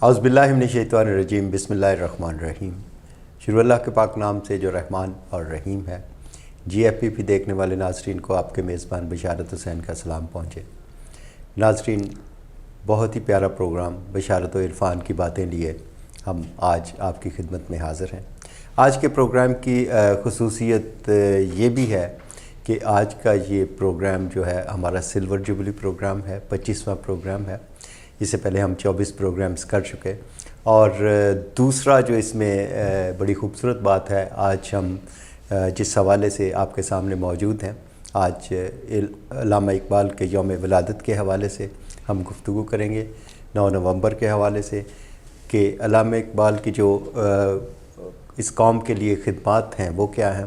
اعوذ باللہ من الشیطان الرجیم، بسم اللہ الرحمن الرحیم۔ شروع اللہ کے پاک نام سے جو رحمان اور رحیم ہے۔ GFPP دیکھنے والے ناظرین کو آپ کے میزبان بشارت حسین کا سلام پہنچے۔ ناظرین، بہت ہی پیارا پروگرام بشارت و عرفان کی باتیں لیے ہم آج آپ کی خدمت میں حاضر ہیں۔ آج کے پروگرام کی خصوصیت یہ بھی ہے کہ آج کا یہ پروگرام جو ہے ہمارا سلور جوبلی پروگرام ہے، 25واں پروگرام ہے۔ اس سے پہلے ہم 24 پروگرامز کر چکے، اور دوسرا جو اس میں بڑی خوبصورت بات ہے، آج ہم جس حوالے سے آپ کے سامنے موجود ہیں، آج علامہ اقبال کے یوم ولادت کے حوالے سے ہم گفتگو کریں گے، 9 نومبر کے حوالے سے، کہ علامہ اقبال کی جو اس قوم کے لیے خدمات ہیں وہ کیا ہیں۔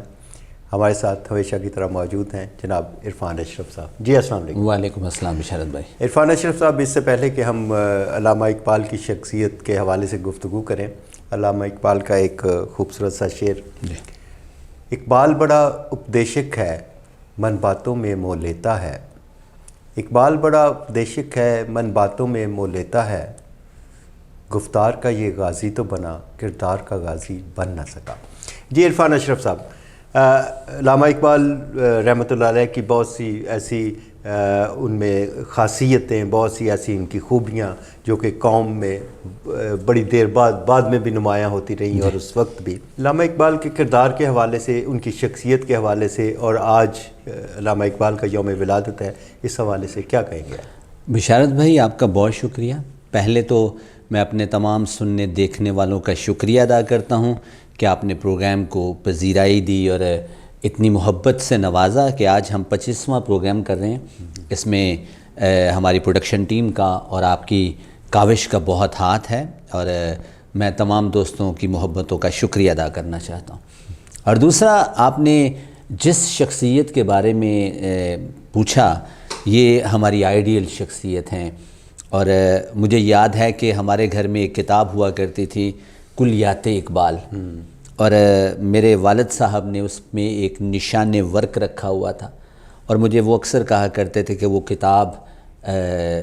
ہمارے ساتھ ہمیشہ کی طرح موجود ہیں جناب عرفان اشرف صاحب۔ جی السلام علیکم۔ وعلیکم السلام بشارت بھائی۔ عرفان اشرف صاحب، اس سے پہلے کہ ہم علامہ اقبال کی شخصیت کے حوالے سے گفتگو کریں، علامہ اقبال کا ایک خوبصورت سا شعر۔ اقبال بڑا اپدیشک ہے، من باتوں میں مو لیتا ہے۔ اقبال بڑا اپدیشک ہے، من باتوں میں مو لیتا ہے۔ گفتار کا یہ غازی تو بنا، کردار کا غازی بن نہ سکا۔ جی عرفان اشرف صاحب، علامہ اقبال رحمۃ اللہ علیہ کی بہت سی ایسی ان میں خاصیتیں، بہت سی ایسی ان کی خوبیاں جو کہ قوم میں بڑی دیر بعد میں بھی نمایاں ہوتی رہیں، اور اس وقت بھی۔ علامہ اقبال کے کردار کے حوالے سے، ان کی شخصیت کے حوالے سے، اور آج علامہ اقبال کا یوم ولادت ہے، اس حوالے سے کیا کہیں گے؟ بشارت بھائی، آپ کا بہت شکریہ۔ پہلے تو میں اپنے تمام سننے دیکھنے والوں کا شکریہ ادا کرتا ہوں کہ آپ نے پروگرام کو پذیرائی دی اور اتنی محبت سے نوازا کہ آج ہم 25واں پروگرام کر رہے ہیں۔ اس میں ہماری پروڈکشن ٹیم کا اور آپ کی کاوش کا بہت ہاتھ ہے، اور میں تمام دوستوں کی محبتوں کا شکریہ ادا کرنا چاہتا ہوں۔ اور دوسرا، آپ نے جس شخصیت کے بارے میں پوچھا، یہ ہماری آئیڈیل شخصیت ہیں، اور مجھے یاد ہے کہ ہمارے گھر میں ایک کتاب ہوا کرتی تھی، کلیات اقبال، اور میرے والد صاحب نے اس میں ایک نشان ورق رکھا ہوا تھا، اور مجھے وہ اکثر کہا کرتے تھے کہ وہ کتاب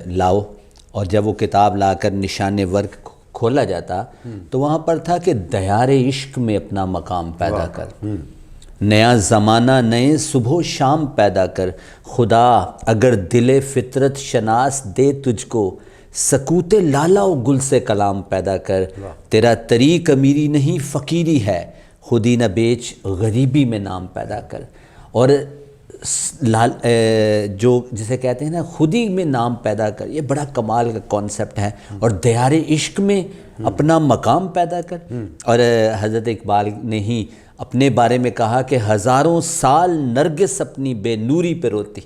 لاؤ، اور جب وہ کتاب لا کر نشان ورق کھولا جاتا تو وہاں پر تھا کہ دیار عشق میں اپنا مقام پیدا کر، نیا زمانہ نئے صبح و شام پیدا کر، خدا اگر دل فطرت شناس دے تجھ کو، سکوت لالا و گل سے کلام پیدا کر، تیرا طریق امیری نہیں فقیری ہے، خودی نہ بیچ غریبی میں نام پیدا کر۔ اور جو جسے کہتے ہیں نا خودی میں نام پیدا کر، یہ بڑا کمال کا کانسیپٹ ہے، اور دیار عشق میں اپنا مقام پیدا کر۔ اور حضرت اقبال نے ہی اپنے بارے میں کہا کہ ہزاروں سال نرگس اپنی بے نوری پہ روتی،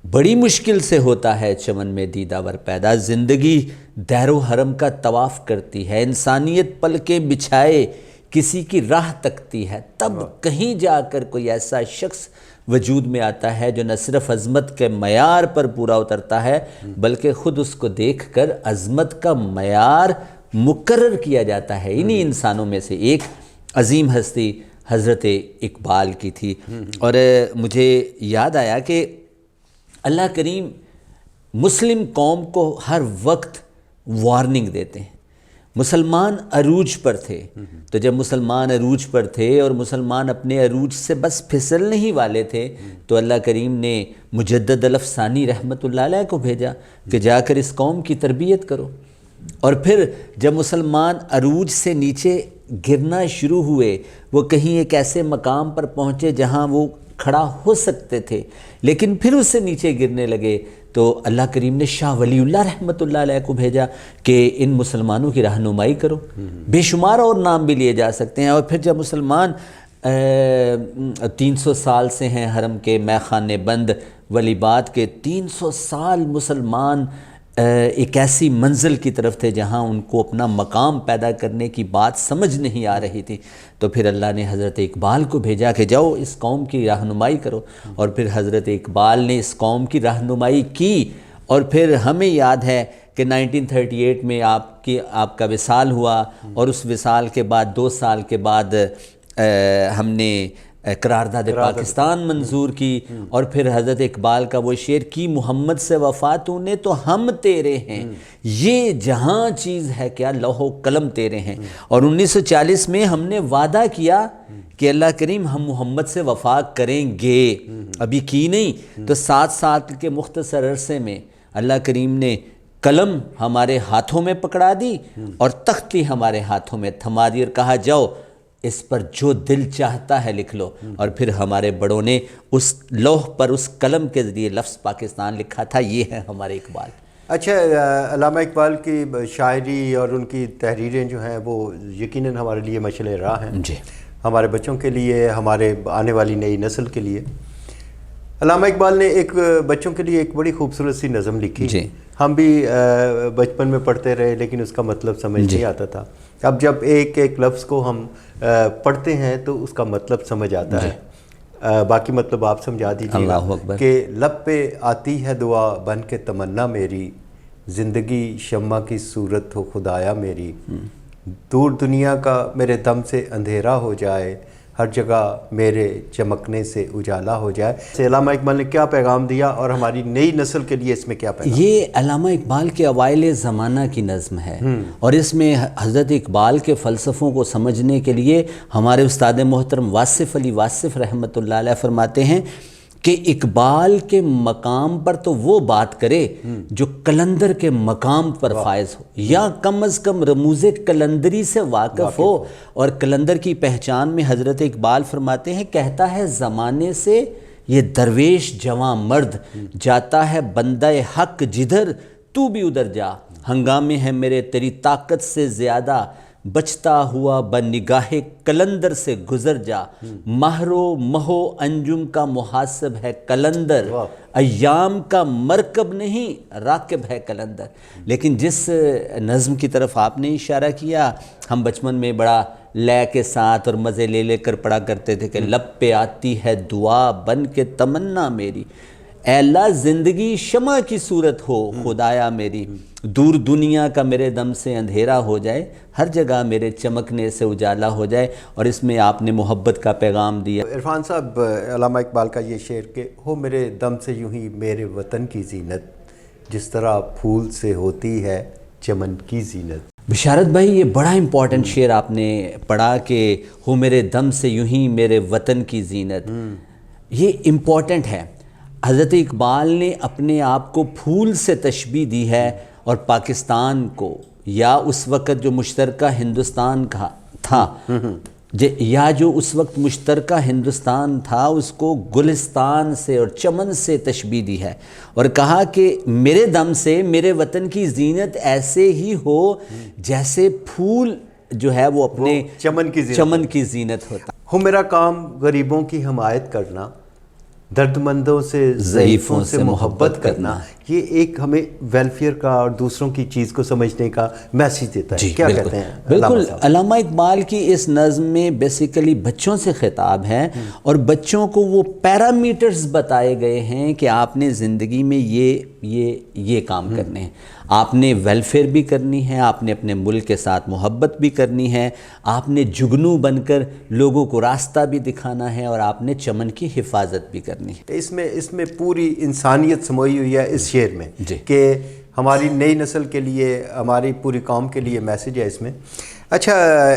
بڑی مشکل سے ہوتا ہے چمن میں دیدہ ور پیدا، زندگی دیر و حرم کا طواف کرتی ہے، انسانیت پلکیں بچھائے کسی کی راہ تکتی ہے، تب کہیں جا کر کوئی ایسا شخص وجود میں آتا ہے جو نہ صرف عظمت کے معیار پر پورا اترتا ہے بلکہ خود اس کو دیکھ کر عظمت کا معیار مقرر کیا جاتا ہے۔ انہی انسانوں میں سے ایک عظیم ہستی حضرت اقبال کی تھی۔ اور مجھے یاد آیا کہ اللہ کریم مسلم قوم کو ہر وقت وارننگ دیتے ہیں۔ مسلمان عروج پر تھے، تو جب مسلمان عروج پر تھے اور مسلمان اپنے عروج سے بس پھسلنے ہی والے تھے، تو اللہ کریم نے مجدد الافسانی رحمۃ اللہ علیہ کو بھیجا کہ جا کر اس قوم کی تربیت کرو۔ اور پھر جب مسلمان عروج سے نیچے گرنا شروع ہوئے، وہ کہیں ایک ایسے مقام پر پہنچے جہاں وہ کھڑا ہو سکتے تھے، لیکن پھر اس سے نیچے گرنے لگے، تو اللہ کریم نے شاہ ولی اللہ رحمۃ اللہ علیہ کو بھیجا کہ ان مسلمانوں کی رہنمائی کرو۔ بے شمار اور نام بھی لیے جا سکتے ہیں۔ اور پھر جب مسلمان 300 سال سے ہیں حرم کے مے خانے بند، ولی بات کے 300 سال مسلمان ایک ایسی منزل کی طرف تھے جہاں ان کو اپنا مقام پیدا کرنے کی بات سمجھ نہیں آ رہی تھی، تو پھر اللہ نے حضرت اقبال کو بھیجا کہ جاؤ اس قوم کی رہنمائی کرو۔ اور پھر حضرت اقبال نے اس قوم کی رہنمائی کی، اور پھر ہمیں یاد ہے کہ 1938 میں آپ کا وصال ہوا، اور اس وصال کے بعد 2 سال کے بعد ہم نے قرارداد پاکستان منظور کی، اور پھر حضرت اقبال کا وہ شعر کی محمد سے وفا تو نے تو ہم تیرے ہیں، یہ جہاں چیز ہے کیا لوح و قلم تیرے ہیں۔ اور 1940 میں ہم نے وعدہ کیا کہ اللہ کریم ہم محمد سے وفا کریں گے، ابھی کی نہیں، تو 7 سال کے مختصر عرصے میں اللہ کریم نے قلم ہمارے ہاتھوں میں پکڑا دی اور تختی ہمارے ہاتھوں میں تھما دی، اور کہا جاؤ اس پر جو دل چاہتا ہے لکھ لو، اور پھر ہمارے بڑوں نے اس لوح پر اس قلم کے ذریعے لفظ پاکستان لکھا تھا۔ یہ ہے ہمارے اقبال۔ اچھا، علامہ اقبال کی شاعری اور ان کی تحریریں جو ہیں وہ یقیناً ہمارے لیے مشعل راہ ہیں، جی، ہمارے بچوں کے لیے، ہمارے آنے والی نئی نسل کے لیے۔ علامہ اقبال نے ایک بچوں کے لیے ایک بڑی خوبصورت سی نظم لکھی، جی، ہم بھی بچپن میں پڑھتے رہے لیکن اس کا مطلب سمجھ نہیں آتا تھا۔ اب جب ایک ایک لفظ کو ہم پڑھتے ہیں تو اس کا مطلب سمجھ آتا ہے۔ باقی مطلب آپ سمجھا دیجیے اللہ اکبر۔ کہ لب پہ آتی ہے دعا بن کے تمنا میری، زندگی شمع کی صورت ہو خدایا میری، دور دنیا کا میرے دم سے اندھیرا ہو جائے، ہر جگہ میرے چمکنے سے اجالا ہو جائے۔ علامہ اقبال نے کیا پیغام دیا اور ہماری نئی نسل کے لیے اس میں کیا پیغام؟ یہ علامہ اقبال کے اوائل زمانہ کی نظم ہے، اور اس میں حضرت اقبال کے فلسفوں کو سمجھنے کے لیے ہمارے استاد محترم واصف علی واصف رحمۃ اللہ علیہ فرماتے ہیں کہ اقبال کے مقام پر تو وہ بات کرے جو قلندر کے مقام پر فائز ہو، یا کم از کم رموز قلندری سے واقف ہو۔ اور قلندر کی پہچان میں حضرت اقبال فرماتے ہیں، کہتا ہے زمانے سے یہ درویش جواں مرد، جاتا ہے بندہ حق جدھر تو بھی ادھر جا، ہنگامے ہیں میرے تیری طاقت سے زیادہ، بچتا ہوا بنگاہ قلندر سے گزر جا، مہرو مہو انجم کا محاسب ہے قلندر، ایام کا مرکب نہیں راکب ہے قلندر۔ لیکن جس نظم کی طرف آپ نے اشارہ کیا، ہم بچپن میں بڑا لے کے ساتھ اور مزے لے لے کر پڑھا کرتے تھے کہ لب پہ آتی ہے دعا بن کے تمنا میری، اے اللہ زندگی شمع کی صورت ہو خدایا میری، دور دنیا کا میرے دم سے اندھیرا ہو جائے، ہر جگہ میرے چمکنے سے اجالا ہو جائے۔ اور اس میں آپ نے محبت کا پیغام دیا۔ عرفان صاحب، علامہ اقبال کا یہ شعر کہ ہو میرے دم سے یوں ہی میرے وطن کی زینت، جس طرح پھول سے ہوتی ہے چمن کی زینت۔ بشارت بھائی، یہ بڑا امپورٹنٹ شعر آپ نے پڑھا کہ ہو میرے دم سے یوں ہی میرے وطن کی زینت، یہ امپورٹنٹ ہے۔ حضرت اقبال نے اپنے آپ کو پھول سے تشبیہ دی ہے، اور پاکستان کو، یا اس وقت جو مشترکہ ہندوستان کا تھا، یا جو اس وقت مشترکہ ہندوستان تھا، اس کو گلستان سے اور چمن سے تشبیہ دی ہے، اور کہا کہ میرے دم سے میرے وطن کی زینت ایسے ہی ہو جیسے پھول جو ہے وہ اپنے چمن کی زینت ہوتا۔ ہو میرا کام غریبوں کی حمایت کرنا، درد مندوں سے ضعیفوں سے محبت کرنا، یہ ایک ہمیں ویلفیئر کا اور دوسروں کی چیز کو سمجھنے کا میسیج دیتا ہے۔ کیا کہتے ہیں؟ بالکل، علامہ اقبال کی اس نظم میں بیسیکلی بچوں سے خطاب ہے، اور بچوں کو وہ پیرامیٹرز بتائے گئے ہیں کہ آپ نے زندگی میں یہ کام کرنے ہیں، آپ نے ویلفیئر بھی کرنی ہے، آپ نے اپنے ملک کے ساتھ محبت بھی کرنی ہے، آپ نے جگنو بن کر لوگوں کو راستہ بھی دکھانا ہے، اور آپ نے چمن کی حفاظت بھی کرنی ہے۔ اس میں پوری انسانیت سموئی ہوئی ہے اس شعر میں، کہ ہماری نئی نسل کے لیے، ہماری پوری قوم کے لیے میسیج ہے اس میں۔ اچھا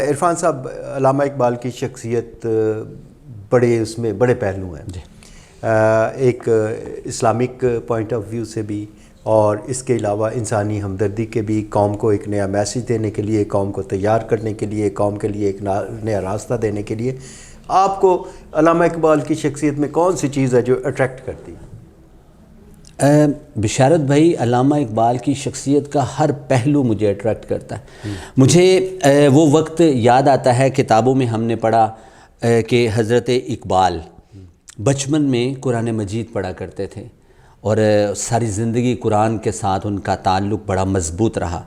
عرفان صاحب، علامہ اقبال کی شخصیت اس میں بڑے پہلو ہیں، ایک اسلامک پوائنٹ آف ویو سے بھی، اور اس کے علاوہ انسانی ہمدردی کے بھی، قوم کو ایک نیا میسیج دینے کے لیے، قوم کو تیار کرنے کے لیے، قوم کے لیے ایک نیا راستہ دینے کے لیے۔ آپ کو علامہ اقبال کی شخصیت میں کون سی چیز ہے جو اٹریکٹ کرتی ہے؟ بشارت بھائی، علامہ اقبال کی شخصیت کا ہر پہلو مجھے اٹریکٹ کرتا ہے۔ مجھے وہ وقت یاد آتا ہے، کتابوں میں ہم نے پڑھا کہ حضرت اقبال بچپن میں قرآن مجید پڑھا کرتے تھے، اور ساری زندگی قرآن کے ساتھ ان کا تعلق بڑا مضبوط رہا۔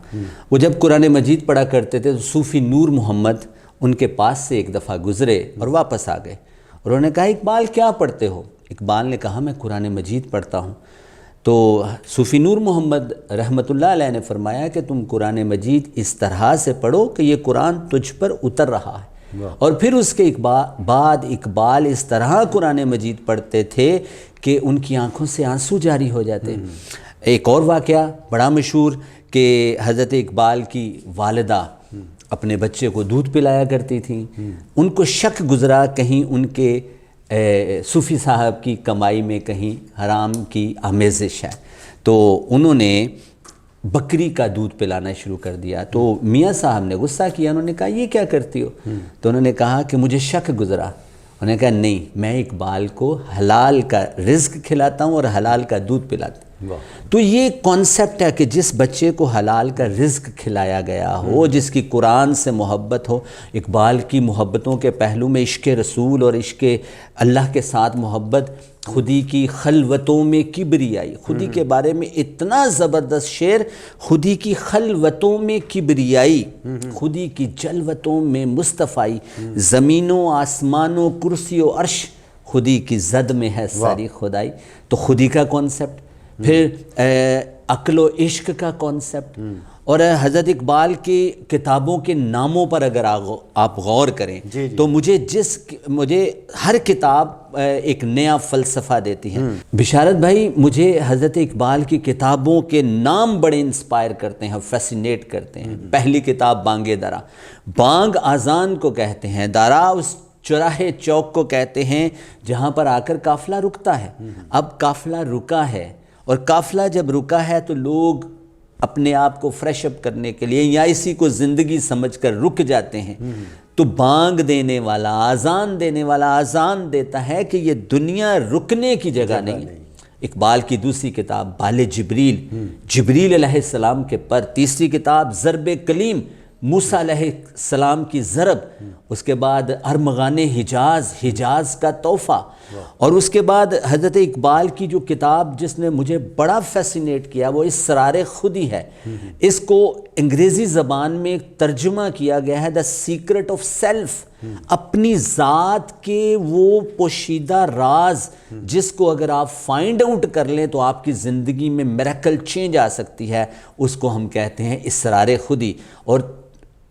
وہ جب قرآن مجید پڑھا کرتے تھے تو صوفی نور محمد ان کے پاس سے ایک دفعہ گزرے اور واپس آ گئے، اور انہوں نے کہا اقبال کیا پڑھتے ہو؟ اقبال نے کہا میں قرآن مجید پڑھتا ہوں۔ تو صوفی نور محمد رحمۃ اللہ علیہ نے فرمایا کہ تم قرآن مجید اس طرح سے پڑھو کہ یہ قرآن تجھ پر اتر رہا ہے، اور پھر اس کے بعد اقبال اس طرح قرآن مجید پڑھتے تھے کہ ان کی آنکھوں سے آنسو جاری ہو جاتے. ایک اور واقعہ بڑا مشہور کہ حضرت اقبال کی والدہ اپنے بچے کو دودھ پلایا کرتی تھیں. ان کو شک گزرا کہیں ان کے صوفی صاحب کی کمائی میں کہیں حرام کی آمیزش ہے، تو انہوں نے بکری کا دودھ پلانا شروع کر دیا. تو میاں صاحب نے غصہ کیا، انہوں نے کہا یہ کیا کرتی ہو؟ تو انہوں نے کہا کہ مجھے شک گزرا. انہوں نے کہا نہیں، میں اقبال کو حلال کا رزق کھلاتا ہوں اور حلال کا دودھ پلاتا ہوں. تو یہ کانسیپٹ ہے کہ جس بچے کو حلال کا رزق کھلایا گیا ہو، جس کی قرآن سے محبت ہو. اقبال کی محبتوں کے پہلو میں عشق رسول اور عشق اللہ کے ساتھ محبت، خودی کی خلوتوں میں کبریائی. خودی کے بارے میں اتنا زبردست شعر، خودی کی خلوتوں میں کبریائی، خودی کی جلوتوں میں مصطفیٰ، زمینوں آسمانوں کرسی و عرش، خودی کی زد میں ہے ساری خدائی. تو خودی کا کانسیپٹ، پھر عقل و عشق کا کانسیپٹ. اور حضرت اقبال کی کتابوں کے ناموں پر اگر آپ غور کریں تو مجھے ہر کتاب ایک نیا فلسفہ دیتی ہے. بشارت بھائی، مجھے حضرت اقبال کی کتابوں کے نام بڑے انسپائر کرتے ہیں، فیسینیٹ کرتے ہیں. پہلی کتاب بانگ درا، بانگ آذان کو کہتے ہیں، درا اس چوراہے چوک کو کہتے ہیں جہاں پر آ کر قافلہ رکتا ہے. اب قافلہ رکا ہے، اور قافلہ جب رکا ہے تو لوگ اپنے آپ کو فریش اپ کرنے کے لیے یا اسی کو زندگی سمجھ کر رک جاتے ہیں. تو بانگ دینے والا، آذان دینے والا آذان دیتا ہے کہ یہ دنیا رکنے کی جگہ نہیں. اقبال کی دوسری کتاب بال جبریل، جبریل علیہ السلام کے پر. تیسری کتاب ضرب کلیم، موسیٰ علیہ السلام کی ضرب. اس کے بعد ارمغان حجاز، حجاز کا تحفہ. اور اس کے بعد حضرت اقبال کی جو کتاب جس نے مجھے بڑا فیسینیٹ کیا وہ اسرار خودی ہے. اس کو انگریزی زبان میں ترجمہ کیا گیا ہے دا سیکرٹ آف سیلف. اپنی ذات کے وہ پوشیدہ راز جس کو اگر آپ فائنڈ آؤٹ کر لیں تو آپ کی زندگی میں میریکل چینج آ سکتی ہے، اس کو ہم کہتے ہیں اسرار خودی. اور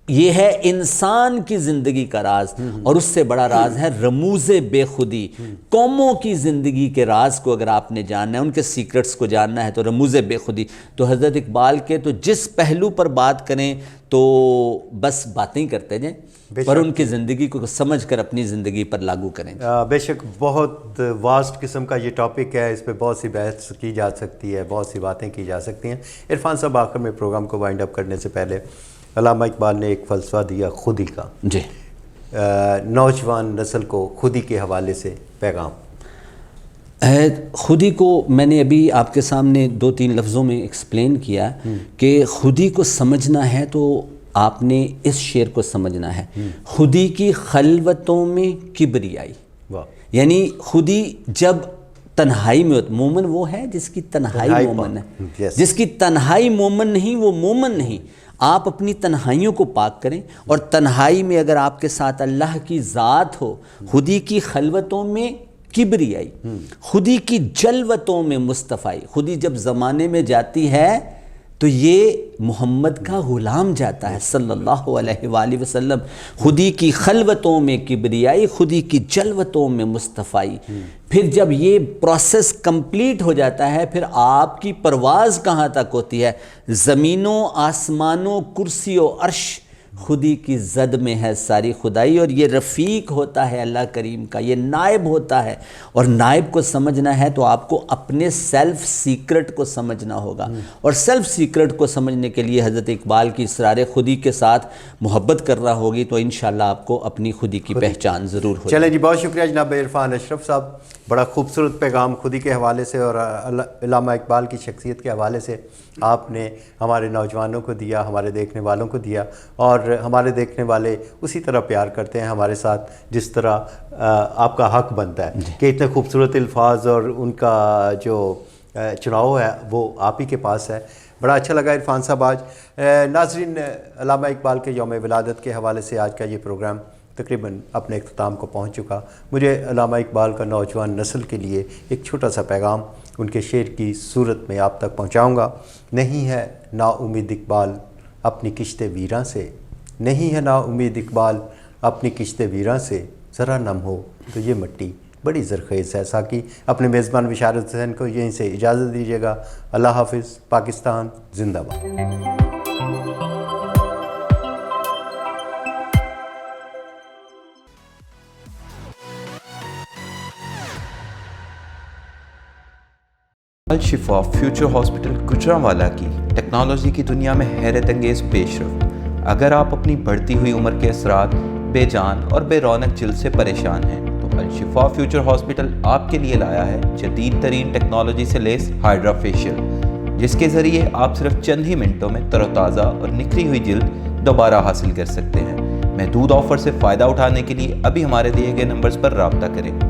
یہ ہے انسان کی زندگی کا راز، اور اس سے بڑا راز ہے رموز بے خودی. قوموں کی زندگی کے راز کو اگر آپ نے جاننا ہے، ان کے سیکرٹس کو جاننا ہے تو رموز بے خودی. تو حضرت اقبال کے تو جس پہلو پر بات کریں تو بس باتیں ہی کرتے جائیں، پر ان کی زندگی کو سمجھ کر اپنی زندگی پر لاگو کریں. بے شک بہت واسٹ قسم کا یہ ٹاپک ہے، اس پہ بہت سی بحث کی جا سکتی ہے، بہت سی باتیں کی جا سکتی ہیں. عرفان صاحب، آخر میں پروگرام کو وائنڈ اپ کرنے سے پہلے علامہ اقبال نے ایک فلسفہ دیا خودی کا. جی، نوجوان نسل کو خودی کے حوالے سے پیغام. خودی کو میں نے ابھی آپ کے سامنے 2-3 لفظوں میں ایکسپلین کیا کہ خودی کو سمجھنا ہے تو آپ نے اس شعر کو سمجھنا ہے. خودی کی خلوتوں میں کبریائی، یعنی خودی جب تنہائی میں ہوتا. مومن وہ ہے جس کی تنہائی مومن ہے، جس کی تنہائی مومن نہیں وہ مومن نہیں. آپ اپنی تنہائیوں کو پاک کریں، اور تنہائی میں اگر آپ کے ساتھ اللہ کی ذات ہو. خودی کی خلوتوں میں کبریائی، خودی کی جلوتوں میں مصطفیٰ. خودی جب زمانے میں جاتی ہے تو یہ محمد کا غلام جاتا ہے صلی اللہ علیہ وآلہ وسلم. خودی کی خلوتوں میں کبریائی، خودی کی جلوتوں میں مصطفیٰ. پھر جب یہ پروسیس کمپلیٹ ہو جاتا ہے پھر آپ کی پرواز کہاں تک ہوتی ہے؟ زمینوں آسمانوں کرسی و عرش، خودی کی زد میں ہے ساری خدائی. اور یہ رفیق ہوتا ہے اللہ کریم کا، یہ نائب ہوتا ہے. اور نائب کو سمجھنا ہے تو آپ کو اپنے سیلف سیکرٹ کو سمجھنا ہوگا. اور سیلف سیکرٹ کو سمجھنے کے لیے حضرت اقبال کی اسرار خودی کے ساتھ محبت کرنا ہوگی تو انشاءاللہ آپ کو اپنی خودی کی پہچان ضرور ہوگی. چلیں جی، بہت شکریہ جناب عرفان اشرف صاحب. بڑا خوبصورت پیغام خودی کے حوالے سے اور علامہ اقبال کی شخصیت کے حوالے سے آپ نے ہمارے نوجوانوں کو دیا، ہمارے دیکھنے والوں کو دیا. اور ہمارے دیکھنے والے اسی طرح پیار کرتے ہیں ہمارے ساتھ جس طرح آپ کا حق بنتا ہے کہ اتنے خوبصورت الفاظ اور ان کا جو چناؤ ہے وہ آپ ہی کے پاس ہے. بڑا اچھا لگا عرفان صاحب آج. ناظرین، علامہ اقبال کے یوم ولادت کے حوالے سے آج کا یہ پروگرام تقریباً اپنے اختتام کو پہنچ چکا. مجھے علامہ اقبال کا نوجوان نسل کے لیے ایک چھوٹا سا پیغام ان کے شعر کی صورت میں آپ تک پہنچاؤں گا. نہیں ہے نا امید اقبال اپنی کشت ویراں سے، نہیں ہے نا امید اقبال اپنی کشت ویراں سے ذرا نم ہو تو یہ مٹی بڑی زرخیز ہے۔ ساقی اپنے میزبان بشارت حسین کو یہیں سے اجازت دیجیے گا۔ اللہ حافظ۔ پاکستان زندہ باد۔ الشفا فیوچر ہاسپٹل گجرانوالہ کی ٹیکنالوجی کی دنیا میں حیرت انگیز پیش رفت۔ اگر آپ اپنی بڑھتی ہوئی عمر کے اثرات، بے جان اور بے رونق جلد سے پریشان ہیں تو الشفا فیوچر ہاسپٹل آپ کے لیے لایا ہے جدید ترین ٹیکنالوجی سے لیس ہائیڈرا فیشیل، جس کے ذریعے آپ صرف چند ہی منٹوں میں تر و تازہ اور نکھری ہوئی جلد دوبارہ حاصل کر سکتے ہیں۔ محدود آفر سے فائدہ اٹھانے کے لیے ابھی ہمارے دیے گئے نمبرز پر رابطہ کریں۔